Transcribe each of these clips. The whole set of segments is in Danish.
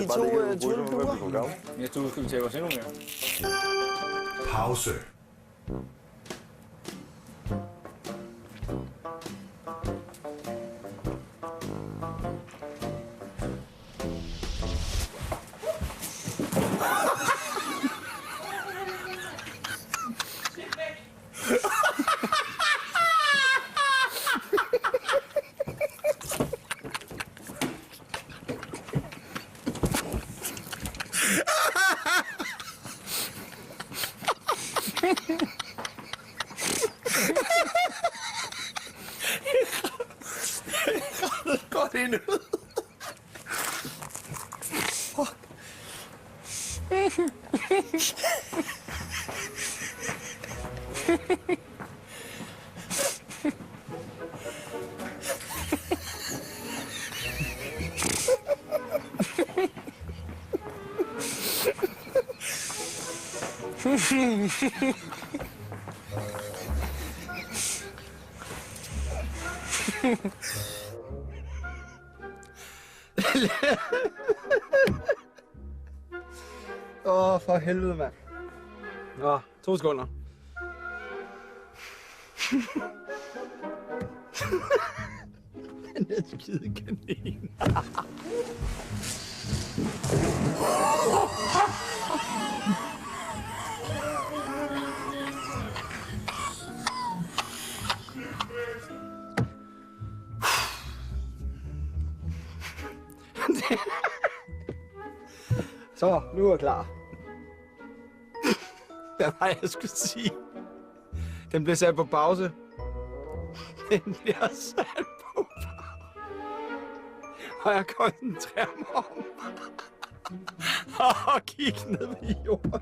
de to tullebuer. Jeg tror, skal vi tage os endnu mere. Pause. Godt ind ud. For helvede, mand. Nå, 2 sekunder. Den er skide kanin. Så, nu er jeg klar. Hvad var jeg skulle sige? Den bliver sat på pause. Den bliver sat på pause. Og jeg koncentrerer mig om og kigge ned i jorden.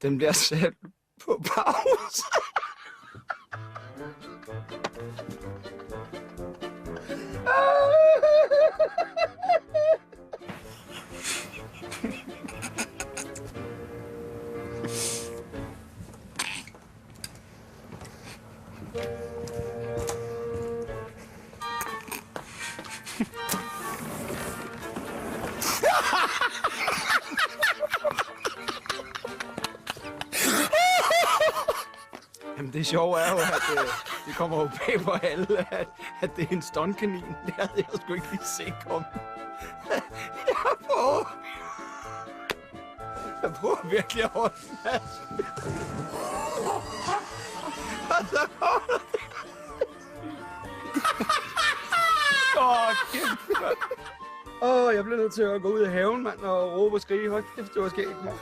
Den bliver sat på pause. Jamen det sjove er jo, at det kommer jo bag på alle, at det er en stuntkanin. Det havde jeg sgu ikke lige set komme. Jeg prøver virkelig at holde den fast. Og så kommer det. Kæft, mand. Jeg blev nødt til at gå ud i haven, mand, og råbe og skrige. Hold kæft, det var skægt, mand.